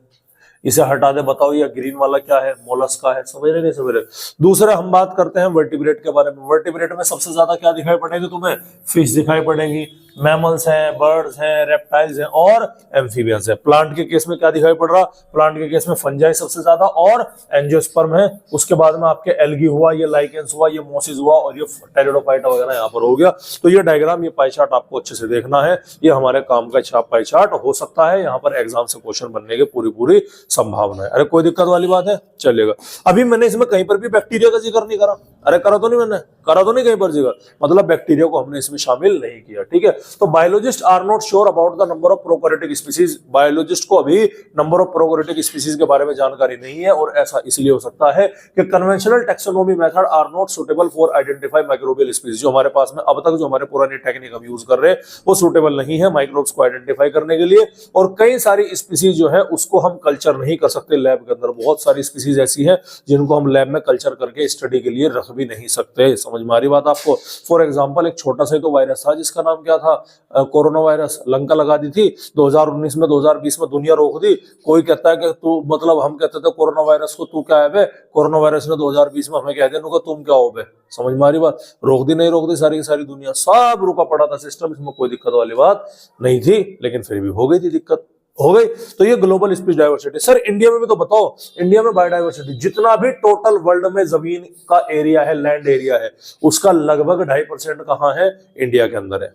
इसे हटा दे, बताओ ये ग्रीन वाला क्या है, मोलस्का है। समझ रहे नहीं समझ रहे? दूसरा हम बात करते हैं वर्टिब्रेट के बारे में। वर्टिब्रेट में सबसे ज्यादा क्या दिखाई पड़ेगी तुम्हें, फिश दिखाई पड़ेगी, मैमल्स हैं, बर्ड्स हैं, रेप्टाइल्स हैं और एम्फीबियंस है। प्लांट के केस में क्या दिखाई पड़ रहा, प्लांट के केस में फंजाई सबसे ज्यादा और एंजियोस्पर्म है। उसके बाद में आपके एल्गी हुआ, ये लाइकेंस हुआ, ये मोसिस हुआ और ये टेरिडोफाइटा वगैरह यहाँ पर हो गया। तो ये डायग्राम, ये पाई चार्ट आपको अच्छे से देखना है, ये हमारे काम का छाप पाई चार्ट हो सकता है, यहाँ पर एग्जाम से क्वेश्चन बनने की पूरी संभावना है। अरे कोई दिक्कत वाली बात है, चलेगा। अभी मैंने इसमें कहीं पर भी बैक्टीरिया का जिक्र नहीं करा, अरे करा तो नहीं, मैंने करा तो नहीं कहीं पर जिक्र, मतलब बैक्टीरिया को हमने इसमें शामिल नहीं किया, ठीक है। तो biologist are not sure about the number of prokaryotic species, biologist को अभी नंबर ऑफ प्रोकैरियोटिक स्पीसीज के बारे में जानकारी नहीं है, और ऐसा इसलिए हो सकता है कि conventional taxonomy method are not suitable for identify microbial species. जो हमारे पास में अब तक जो हमारे पुरानी टेक्निक हम यूज कर रहे हैं वो सुटेबल नहीं है माइक्रोब्स को आइडेंटिफाई करने के लिए, और कई सारी स्पीसीज जो है उसको हम कल्चर नहीं कर सकते लैब के अंदर। बहुत सारी स्पीसीज ऐसी है जिनको हम लैब में कल्चर करके स्टडी के लिए रख भी नहीं सकते। समझ में आ रही बात आपको? फॉर एग्जांपल एक छोटा सा तो वायरस था जिसका नाम क्या था, कोरोना वायरस, लंका लगा दी थी 2019 में, 2020 में दुनिया रोक दी। कोई कहता है कि तू, मतलब हम कहते थे कोरोना वायरस को, तू क्या है बे, कोरोना वायरस ने 2020 में हमें कह दिया तुम क्या हो बे। समझ में आ रही बात? रोक दी नहीं रोक दी, सारी की सारी दुनिया, सब रुका पड़ा था सिस्टम, इसमें कोई दिक्कत वाली बात नहीं थी, लेकिन फिर भी हो गई थी दिक्कत, हो गई। तो ये global speech diversity. Sir India में भी तो बताओ, इंडिया में बायोडाइवर्सिटी जितना भी टोटल वर्ल्ड में जमीन का एरिया है, लैंड एरिया है, उसका लगभग 2.5% कहाँ है, इंडिया के अंदर है।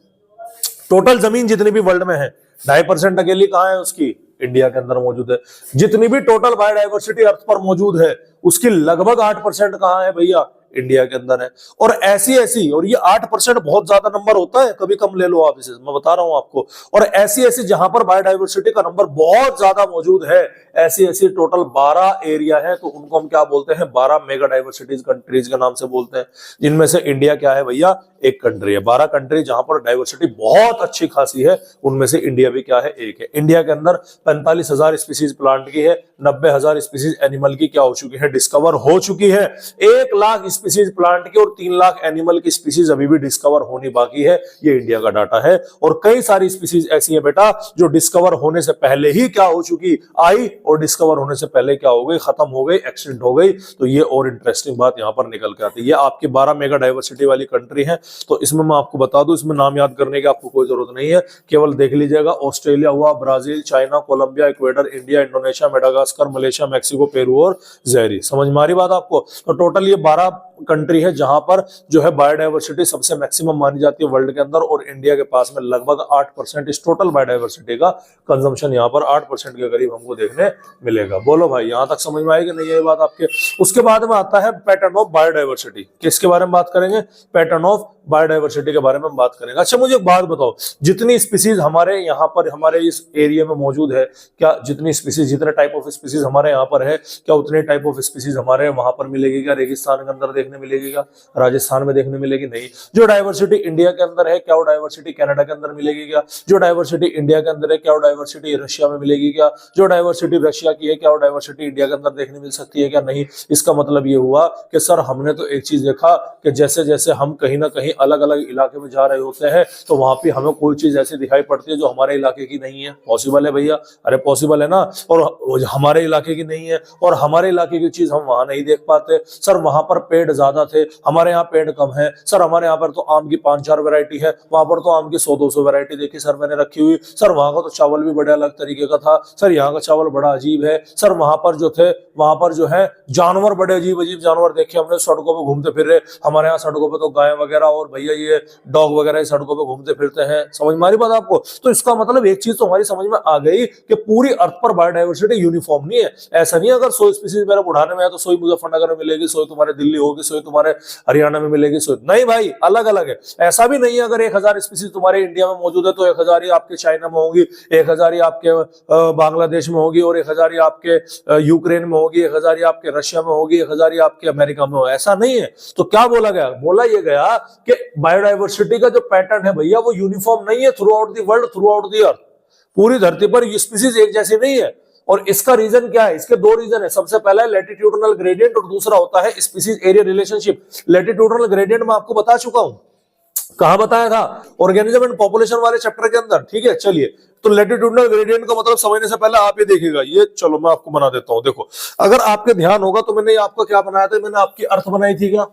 टोटल जमीन जितनी भी वर्ल्ड में है 2.5% अकेली कहाँ है उसकी, इंडिया के अंदर मौजूद है। जितनी भी टोटल बायोडाइवर्सिटी अर्थ पर मौजूद है उसकी लगभग 8% कहाँ है भैया, इंडिया के अंदर है। और ऐसी और ये 8% बहुत ज्यादा नंबर होता है, कभी कम ले लो आप इसे, मैं बता रहा हूं आपको। और ऐसी जहां पर बायोडाइवर्सिटी का नंबर बहुत ज्यादा मौजूद है, ऐसी टोटल 12 एरिया है, तो उनको हम क्या बोलते हैं, 12 मेगा डाइवर्सिटीज कंट्रीज के नाम से बोलते हैं, जिनमें से इंडिया क्या है भैया, एक कंट्री है। 12 कंट्री जहां पर डाइवर्सिटी बहुत अच्छी खासी है, उनमें से इंडिया भी क्या है, एक है। इंडिया के अंदर 45,000 स्पीसीज प्लांट की है, 90,000 स्पीसीज एनिमल की क्या हो चुकी है, डिस्कवर हो चुकी है। 1 लाख स्पीसीज प्लांट की और 3 लाख एनिमल की स्पीसीज अभी भी डिस्कवर होनी बाकी है। ये इंडिया का डाटा है। और कई सारी स्पीसीज ऐसी है बेटा जो डिस्कवर होने से पहले ही क्या हो चुकी आई, और डिस्कवर होने से पहले क्या हो गई, खत्म हो गई, एक्सटिंक्ट हो गई। तो ये और इंटरेस्टिंग बात यहां पर निकल के आती है। ये आपकी 12 मेगा डाइवर्सिटी वाली कंट्री है। तो इसमें मैं आपको बता दूं, इसमें नाम याद करने की आपको कोई जरूरत नहीं है, केवल देख लीजिएगा। ऑस्ट्रेलिया हुआ, Brazil, China, Colombia, Ecuador, India, Indonesia, Madagascar, Malaysia, Mexico, Peru और ज़ैरी। समझ में आ रही बात आपको? तो टोटल ये 12 कंट्री है जहां पर जो है बायोडाइवर्सिटी सबसे मैक्सिमम मानी जाती है वर्ल्ड के अंदर। और इंडिया के पास में लगभग 8% इस टोटल बायोडाइवर्सिटी का कंजम्पशन यहाँ पर 8% के करीब हमको देखने मिलेगा। बोलो भाई, यहां तक समझ में आएगी नहीं ये बात आपके? उसके बाद में आता है पैटर्न ऑफ बायोडाइवर्सिटी। किसके बारे में बात करेंगे? पैटर्न ऑफ बायोडाइवर्सिटी के बारे में बात करेंगे। अच्छा मुझे एक बात बताओ, जितनी स्पीसीज हमारे यहाँ पर हमारे इस एरिया में मौजूद है, क्या जितनी स्पीसीज, जितने टाइप ऑफ स्पीसीज हमारे यहाँ पर है, क्या उतने टाइप ऑफ स्पीसीज हमारे वहां पर मिलेगी? क्या रेगिस्तान के अंदर देखने मिलेगी? क्या राजस्थान में देखने मिलेगी? नहीं। जो डाइवर्सिटी इंडिया के अंदर है, क्या वो डाइवर्सिटी कनाडा के अंदर मिलेगी? क्या जो डाइवर्सिटी इंडिया के अंदर है, क्या वो डाइवर्सिटी रशिया में मिलेगी? क्या जो डाइवर्सिटी रशिया की है, क्या वो डाइवर्सिटी इंडिया के अंदर देखने मिल सकती है? क्या नहीं। इसका मतलब ये हुआ कि सर हमने तो एक चीज देखा कि जैसे जैसे हम कहीं ना कहीं अलग अलग इलाके में जा रहे होते हैं तो वहां पे हमें कोई चीज ऐसी दिखाई पड़ती है जो हमारे इलाके की नहीं है। पॉसिबल है भैया? अरे पॉसिबल है ना। और हमारे इलाके की नहीं है, और हमारे इलाके की चीज हम वहां नहीं देख पाते। सर वहां पर पेड़ ज्यादा थे, हमारे यहाँ पेड़ कम है। सर हमारे यहाँ पर तो आम की 5-4 वैरायटी है, वहां पर तो आम की 100-200 वैरायटी देखी सर मैंने रखी हुई। सर वहां का तो चावल भी बड़े अलग तरीके का था। सर यहाँ का चावल बड़ा अजीब है। सर वहां पर जो थे, वहां पर जो है जानवर बड़े अजीब अजीब जानवर देखे हमने, सड़कों पर घूमते फिर रहे। हमारे यहाँ सड़कों पर तो गाय वगैरह और भैया ये डॉग वगैरह सड़कों पे घूमते फिरते हैं। समझ में आ रही बात आपको? तो इसका मतलब एक चीज तो हमारी समझ में आ गई कि पूरी अर्थ पर बायोडाइवर्सिटी यूनिफॉर्म नहीं है। ऐसा नहीं अगर 100 स्पीसीज मेरे बुढ़ाने में है तो 100 मुजफ्फरनगर में मिलेगी, 100 तुम्हारे दिल्ली होगी, 100 तुम्हारे हरियाणा में मिलेगी, 100 नहीं भाई, अलग अलग है। ऐसा भी नहीं है अगर 1000 स्पीसीज तुम्हारे इंडिया में मौजूद है तो 1000 ही आपके चाइना में होगी, 1000 ही आपके बांग्लादेश में होगी, और 1000 ही आपके यूक्रेन में होगी, 1000 ही आपके रशिया में होगी, 1000 ही आपके अमेरिका में होगी। ऐसा नहीं है। तो क्या बोला गया? बोला ये गया कि बायोडाइवर्सिटी का जो पैटर्न है भैया वो यूनिफॉर्म नहीं है through out the world, through out the earth. पूरी धरती पर स्पीसीज एक जैसी नहीं है। और इसका रीजन क्या है? इसके 2 रीजन है। सबसे पहला है लैटिट्यूडनल ग्रेडियंट और दूसरा होता है species area relationship. Latitudinal gradient मैं आपको बता चुका हूं, कहां बताया था? ऑर्गेनिज्म एंड पॉपुलेशन वाले चैप्टर के अंदर। ठीक है, चलिए। तो लैटिट्यूडनल ग्रेडियंट का मतलब समझने से पहले आप ये देखिएगा, ये चलो मैं आपको बना देता हूं। देखो, अगर आपके ध्यान होगा तो मैंने आपका क्या बनाया था? मैंने आपकी अर्थ बनाई थी। क्या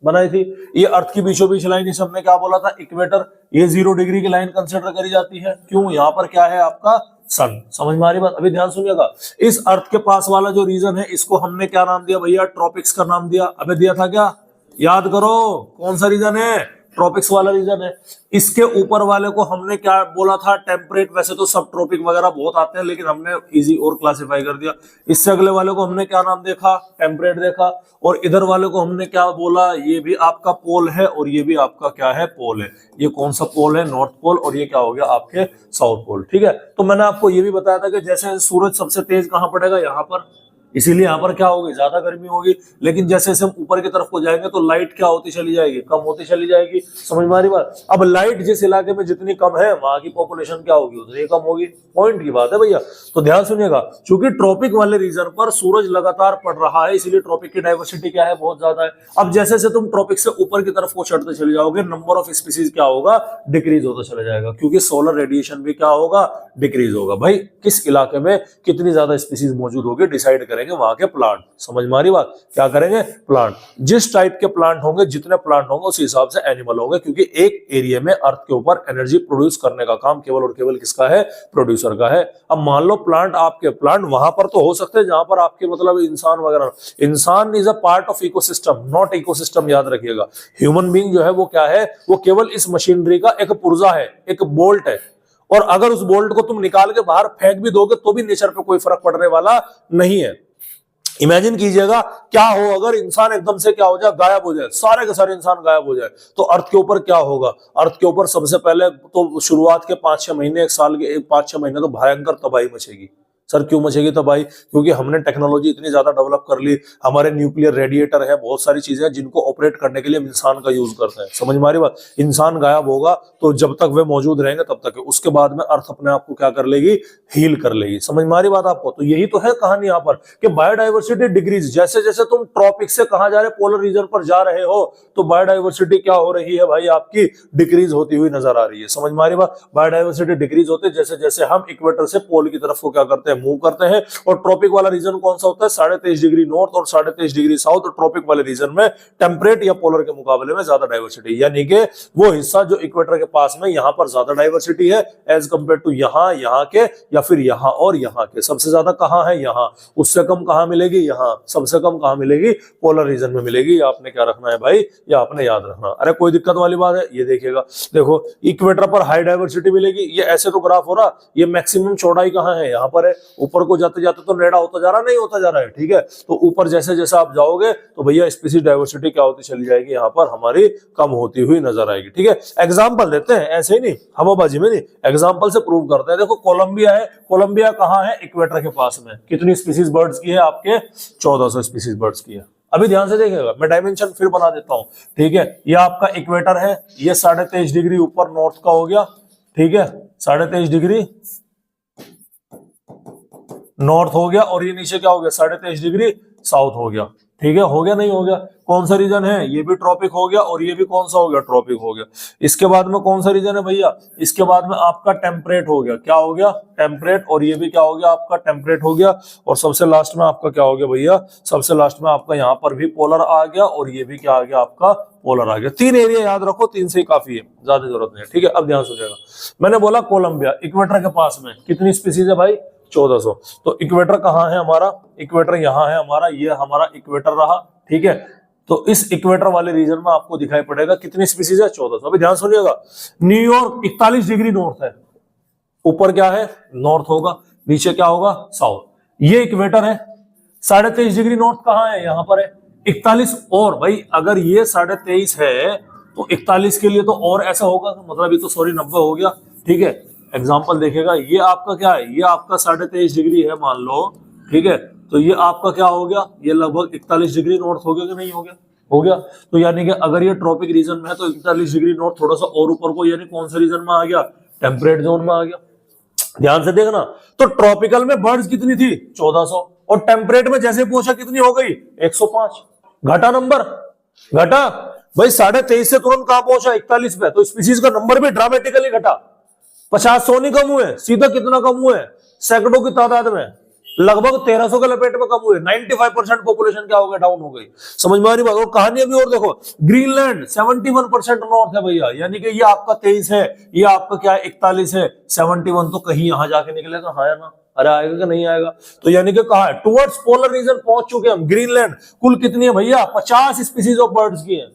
बनाई थी? ये अर्थ की बीचों बीच लाइन, इसे हमने क्या बोला था? इक्वेटर। ये 0 डिग्री की लाइन कंसिडर करी जाती है। क्यों? यहाँ पर क्या है आपका? सन। समझ में आ रही बात? अभी ध्यान सुनिएगा। इस अर्थ के पास वाला जो रीजन है इसको हमने क्या नाम दिया भैया? ट्रॉपिक्स का नाम दिया। अबे दिया था क्या? याद करो, कौन सा रीजन है? ट्रॉपिक्स वाला रीजन है। इसके ऊपर वाले को हमने क्या बोला था? टेम्परेट। वैसे तो सब ट्रॉपिक वगैरह बहुत आते हैं लेकिन हमने इजी और क्लासिफाई कर दिया। इससे अगले वाले को हमने क्या नाम देखा? टेम्परेट देखा। और इधर वाले को हमने क्या बोला? ये भी आपका पोल है और ये भी आपका क्या है? पोल है। ये कौन सा पोल है? North pole. और ये क्या हो गया? आपके साउथ पोल। ठीक है, तो मैंने आपको ये भी बताया था कि जैसे सूरज सबसे तेज कहां पड़ेगा? यहाँ पर, इसीलिए यहाँ पर क्या होगी? ज्यादा गर्मी होगी। लेकिन जैसे जैसे हम ऊपर की तरफ को जाएंगे तो लाइट क्या होती चली जाएगी? कम होती चली जाएगी। समझ में आ रही बात? अब लाइट जिस इलाके में जितनी कम है वहां की पॉपुलेशन क्या होगी? उतनी कम होगी। पॉइंट की बात है भैया। तो ध्यान सुनिएगा, क्योंकि ट्रॉपिक वाले रीजन पर सूरज लगातार पड़ रहा है इसीलिए ट्रॉपिक की डाइवर्सिटी क्या है? बहुत ज्यादा है। अब जैसे जैसे तुम ट्रॉपिक से ऊपर की तरफ को चढ़ते चले जाओगे, नंबर ऑफ स्पीसीज क्या होगा? डिक्रीज होता चला जाएगा, क्योंकि सोलर रेडिएशन भी क्या होगा? डिक्रीज होगा। भाई किस इलाके में कितनी ज्यादा स्पीसीज मौजूद होगी डिसाइड करेंगे वहां के प्लांट। समझ में आ रही बात? क्या करेंगे? प्लांट। जिस टाइप के प्लांट होंगे, जितने प्लांट होंगे उस हिसाब से एनिमल होंगे, क्योंकि एक एरिया में अर्थ के ऊपर एनर्जी प्रोड्यूस करने का काम केवल और केवल किसका है? प्रोड्यूसर का है। अब मान लो प्लांट, आपके प्लांट वहां पर तो हो सकते हैं जहां पर आपके मतलब इंसान वगैरह। इंसान is a part of ecosystem, not ecosystem. याद रखिएगा, ह्यूमन बीइंग जो है वो क्या है? वो केवल इस मशीनरी का एक पुर्जा है, एक बोल्ट है। और अगर उस बोल्ट को तुम निकाल के बाहर फेंक भी दोगे तो भी नेचर पे कोई फर्क पड़ने वाला नहीं है। इमेजिन कीजिएगा, क्या हो अगर इंसान एकदम से क्या हो जाए? गायब हो जाए, सारे के सारे इंसान गायब हो जाए, तो अर्थ के ऊपर क्या होगा? अर्थ के ऊपर सबसे पहले तो शुरुआत के 5-6 महीने, 1 साल के 5-6 महीने तो भयंकर तबाही मचेगी। सर क्यों मचेगी? तो भाई क्योंकि हमने टेक्नोलॉजी इतनी ज्यादा डेवलप कर ली, हमारे न्यूक्लियर रेडिएटर है, बहुत सारी चीजें जिनको ऑपरेट करने के लिए हम इंसान का यूज करते हैं। समझ में आ रही बात? इंसान गायब होगा तो जब तक वे मौजूद रहेंगे तब तक, उसके बाद में अर्थ अपने आप को क्या कर लेगी? हील कर लेगी। समझ में आ रही बात आपको? तो यही तो है कहानी यहाँ पर कि बायोडाइवर्सिटी डिक्रीज, जैसे जैसे तुम ट्रॉपिक से कहां जा रहे, पोलर रीजन पर जा रहे हो, तो बायोडाइवर्सिटी क्या हो रही है भाई? आपकी डिक्रीज होती हुई नजर आ रही है। समझ में आ रही बात? बायोडाइवर्सिटी डिक्रीज होती है जैसे जैसे हम इक्वेटर से पोल की तरफ को क्या करते हैं? मूव करते हैं। और ट्रॉपिक वाला रीजन कौन सा होता है? 23.5 डिग्री नॉर्थ और 23.5 डिग्री साउथ। और ट्रॉपिक वाले रीजन में टेम्परेट या पोलर के मुकाबले में ज्यादा डाइवर्सिटी, यानी कि वो हिस्सा जो इक्वेटर के पास में, यहां पर ज्यादा डाइवर्सिटी है एज कंपेयर टू यहाँ के, या फिर यहाँ और यहाँ के। सबसे ज्यादा कहां है? यहाँ। उससे कम कहां मिलेगी? यहाँ। सबसे कम कहां मिलेगी? पोलर रीजन में मिलेगी। आपने क्या रखना है भाई? या आपने याद रखना। अरे कोई दिक्कत वाली बात है? ये देखिएगा, देखो इक्वेटर पर हाई डाइवर्सिटी मिलेगी। ये ऐसे तो ग्राफ हो रहा, ये मैक्सिमम चौड़ाई कहां है? यहाँ पर है। ऊपर को जाते जाते तो रेडा होता जा रहा, नहीं होता जा रहा है, ठीक है। तो ऊपर जैसे जैसे आप जाओगे तो भैया स्पीसीज डाइवर्सिटी क्या होती चली जाएगी? यहाँ पर हमारी कम होती हुई नजर आएगी, ठीक है। एग्जाम्पल देते हैं, ऐसे ही नहीं हवाबाजी में नहीं, एग्जाम्पल से प्रूव करते हैं। देखो कोलंबिया है, कोलंबिया कहाँ है? इक्वेटर के पास में। कितनी स्पीसीज बर्ड्स की है? आपके 1400 स्पीसीज बर्ड्स की है। अभी ध्यान से देखिएगा, मैं डायमेंशन फिर बना देता हूं, ठीक है। ये आपका इक्वेटर है, ये 23.5 डिग्री ऊपर नॉर्थ का हो गया, ठीक है, 23.5 डिग्री नॉर्थ हो गया, और ये नीचे क्या हो गया? 23.5 डिग्री साउथ हो गया, ठीक है। हो गया नहीं हो गया? कौन सा रीजन है? ये भी ट्रॉपिक हो गया, और ये भी कौन सा हो गया? ट्रॉपिक हो गया। इसके बाद में कौन सा रीजन है भैया? इसके बाद में आपका टेम्परेट हो गया। क्या हो गया? टेम्परेट। और ये भी क्या हो गया? आपका टेम्परेट हो गया। और सबसे लास्ट में आपका क्या हो गया भैया? सबसे लास्ट में आपका यहाँ पर भी पोलर आ गया, और ये भी क्या आ गया? आपका पोलर आ गया। 3 एरिया याद रखो, 3 से ही काफी है, ज्यादा जरूरत नहीं है, ठीक है। अब ध्यान सुनिएगा, मैंने बोला कोलंबिया इक्वेटर के पास में कितनी स्पीसीज है भाई? 1400। तो इक्वेटर कहाँ है हमारा? इक्वेटर यहाँ है हमारा, ये हमारा इक्वेटर रहा, ठीक है। तो इस इक्वेटर वाले रीजन में आपको दिखाई पड़ेगा कितनी स्पीसीज है? 1400। अभी ध्यान सुनिएगा, न्यूयॉर्क 41 डिग्री नॉर्थ है, ऊपर क्या है? नॉर्थ होगा, नीचे क्या होगा? साउथ। ये इक्वेटर है, 23.5 डिग्री नॉर्थ कहाँ है? यहाँ पर है 41। और भाई अगर ये 23.5 है तो 41 के लिए तो और ऐसा होगा, मतलब ये तो सॉरी 90 हो गया, ठीक है। एग्जाम्पल देखेगा, ये आपका क्या है? ये आपका 23.5 डिग्री है मान लो, ठीक है। तो ये आपका क्या हो गया? ये लगभग 41 डिग्री नॉर्थ हो गया कि नहीं हो गया? हो गया। तो यानी कि अगर ये ट्रॉपिक रीजन में है तो 41 डिग्री नॉर्थ थोड़ा सा और ऊपर को, यानी कौन सा रीजन में आ गया? टेम्परेट जोन में आ गया। ध्यान से देखना, तो ट्रॉपिकल में बर्ड्स कितनी थी? 1400। और टेम्परेट में जैसे पूछा कितनी हो गई? 105। घटा नंबर, घटा भाई। 23.5 से तुरंत कहां पहुंचा? 41 पे। तो स्पीसीज का नंबर भी ड्रामेटिकली घटा। 50 नहीं कम हुए, सीधा कितना कम हुए? सैकड़ों की तादाद में, लगभग 1300 के लपेट में कम हुए। 95% पॉपुलेशन क्या हो गया? डाउन हो गई। समझ में आ रही बात? और कहानी अभी और देखो, ग्रीनलैंड 71% नॉर्थ है भैया, यानी कि ये आपका 23 है, ये आपका क्या है? 41 है। 71 तो कहीं यहां जाके निकलेगा, हाँ या ना? अरे आएगा कि नहीं आएगा? तो यानी कि कहा है टुवर्ड्स पोलर रीजन पहुंच चुके हम। ग्रीनलैंड कुल कितनी है भैया? 50 स्पीसीज ऑफ बर्ड्स की है।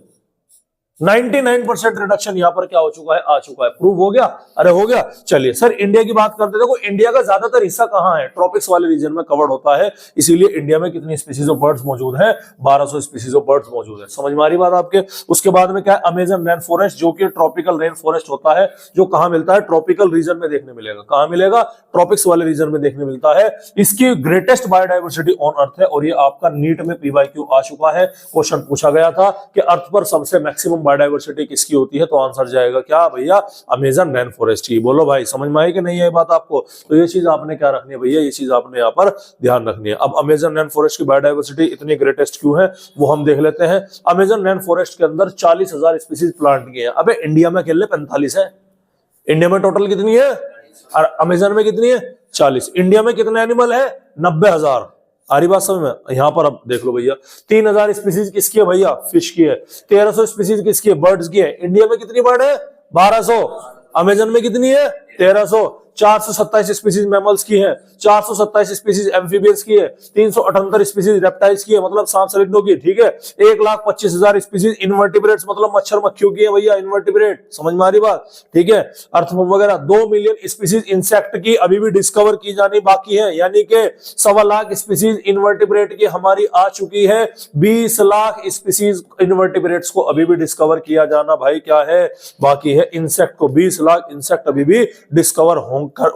99% रिडक्शन यहाँ पर क्या हो चुका है? आ चुका है। प्रूव हो गया? अरे हो गया। चलिए सर इंडिया की बात करते हैं। देखो इंडिया का ज्यादातर हिस्सा कहाँ है? ट्रॉपिक्स वाले रीजन में कवर्ड होता है, इसीलिए इंडिया में कितनी स्पीसीज ऑफ बर्ड्स मौजूद है? 1200 स्पीसीज ऑफ बर्ड्स मौजूद है। समझ में आ रही बात आपके? उसके बाद में क्या है? अमेजन रेन फॉरेस्ट, जो कि ट्रॉपिकल रेन फॉरेस्ट होता है, जो कहां मिलता है? ट्रॉपिकल रीजन में देखने मिलेगा। कहां मिलेगा? ट्रॉपिक्स वाले रीजन में देखने मिलता है। इसकी ग्रेटेस्ट बायोडाइवर्सिटी ऑन अर्थ है, और ये आपका नीट में PYQ आ चुका है। क्वेश्चन पूछा गया था कि अर्थ पर सबसे मैक्सिमम बायोडाइवर्सिटी किसकी होती है? तो आंसर जाएगा क्या भैया? अमेजन रेन फॉरेस्ट की। बोलो भाई समझ में आई कि नहीं है बात आपको? तो ये चीज आपने क्या रखनी है भैया? ये चीज आपने यहाँ पर ध्यान रखनी है। अब अमेजन रेन फॉरेस्ट की बायोडाइवर्सिटी इतनी ग्रेटेस्ट क्यों है वो हम देख लेते हैं। अमेजन रेन फॉरेस्ट के अंदर 40,000 स्पीसीज प्लांट की है। अबे इंडिया में अकेले 45 है। इंडिया में टोटल कितनी है? और अमेजन में कितनी है? 40। इंडिया में कितने एनिमल है? 90,000। आ रही बात समझ में? यहां पर अब देख लो भैया, 3000 स्पीसीज किसकी है भैया? फिश की है। 1300 स्पीसीज किसकी है? बर्ड्स की है। इंडिया में कितनी बर्ड है? 1200। अमेजन में कितनी है? 1300। 427 स्पीसीज मैमल्स की है, 427 स्पीसीज एम्फीबियंस की है, 378 स्पीसीज रेप्टाइल्स की है, मतलब सांप सलिंडों की, ठीक है। 1,25,000 स्पीसीज इनवर्टिब्रेट्स मतलब मच्छर मक्खियों की है भैया, इनवर्टिब्रेट। समझ में आ रही बात? ठीक है। अर्थवर्म वगैरह 2 मिलियन स्पीसीज इंसेक्ट की अभी भी डिस्कवर की जानी बाकी है, यानी कि 1.25 लाख स्पीसीज इनवर्टिब्रेट की हमारी आ चुकी है। 20 लाख स्पीसीज इनवर्टिब्रेट्स को अभी भी डिस्कवर किया जाना भाई क्या है? बाकी है। इंसेक्ट को 20 लाख इंसेक्ट अभी भी डिस्कवर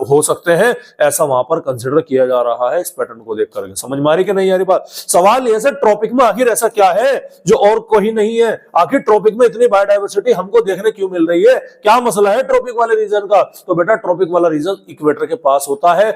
हो सकते हैं, ऐसा वहां पर कंसिडर किया जा रहा है इस पैटर्न को देख करके। समझ में आ रही कि नहीं आ रही बात? सवाल ये सर, ट्रॉपिक में आखिर ऐसा क्या है जो और कोई नहीं है? आखिर ट्रॉपिक में इतनी बायोडायवर्सिटी हमको देखने क्यों मिल रही है? क्या मसला है ट्रॉपिक वाले रीजन का? तो बेटा ट्रॉपिक वाला रीजन इक्वेटर के पास होता है,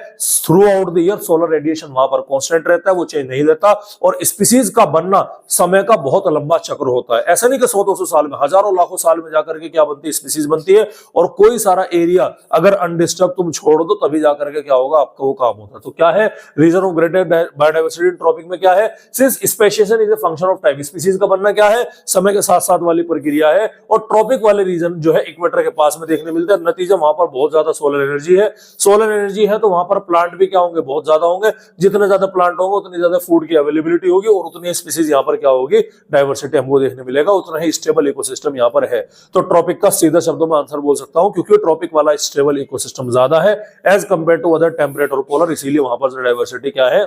through out the year solar radiation वहां पर कांस्टेंट रहता है, वो चेंज नहीं रहता, और स्पीसीज का बनना समय का बहुत लंबा चक्र होता है। ऐसा नहीं कि 100-200 साल में, हजारों लाखों साल में जाकर के क्या बनती है, स्पीसीज बनती है। और कोई सारा एरिया अगर अनडिस्टर्ब तुम छोड़ दो तभी जाकर के क्या होगा, आपका वो काम होता है। तो क्या है region of greater biodiversity tropic में? क्या है? Since speciation is a function of time, species का बनना क्या है, समय के साथ साथ वाली प्रक्रिया है। और ट्रॉपिक वाले रीजन जो है इक्वेटर के पास में देखने मिलते हैं। नतीजा वहां पर बहुत ज्यादा सोलर एनर्जी है, सोलर एनर्जी है तो वहां पर प्लांट भी क्या होंगे, बहुत ज्यादा होंगे। जितने ज्यादा प्लांट होंगे उतनी ज्यादा फूड की अवेलेबिलिटी होगी और उतनी स्पीसीज यहाँ पर क्या होगी, डाइवर्सिटी हमको देखने मिलेगा, उतना ही स्टेबल इकोसिस्टम यहाँ पर है। तो ट्रॉपिक का सीधा शब्दों में आंसर बोल सकता हूं, क्योंकि ट्रॉपिक वाला स्टेबल इकोसिस्टम ज्यादा है as compare to other temperate और पोलर, इसीलिए वहां पर डाइवर्सिटी क्या है,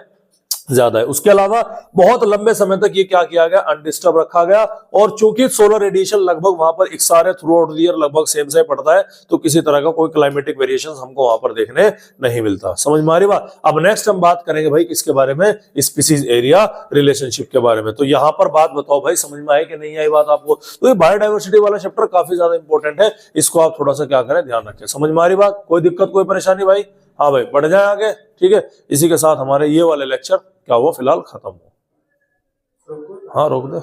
ज्यादा है। उसके अलावा बहुत लंबे समय तक ये क्या किया गया, अनडिस्टर्ब रखा गया। और चूंकि सोलर रेडिएशन लगभग वहां पर एक सारे थ्रू आउट द ईयर लगभग सेम से पड़ता है, तो किसी तरह का कोई क्लाइमेटिक वेरिएशन हमको वहां पर देखने नहीं मिलता। समझ में आ रही बात? अब नेक्स्ट हम बात करेंगे भाई किसके बारे में, स्पीसीज एरिया रिलेशनशिप के बारे में। तो यहां पर बात बताओ भाई, समझ में आई कि नहीं आई बात आपको? तो ये बायोडाइवर्सिटी वाला चैप्टर काफी ज्यादा इंपॉर्टेंट है, इसको आप थोड़ा सा क्या करें, ध्यान रखें। समझ में आ रही बात? कोई दिक्कत कोई परेशानी भाई? हाँ भाई, बढ़ जाए आगे, ठीक है। इसी के साथ हमारे ये वाले लेक्चर क्या हुआ, फिलहाल खत्म हो। हाँ रोक दे।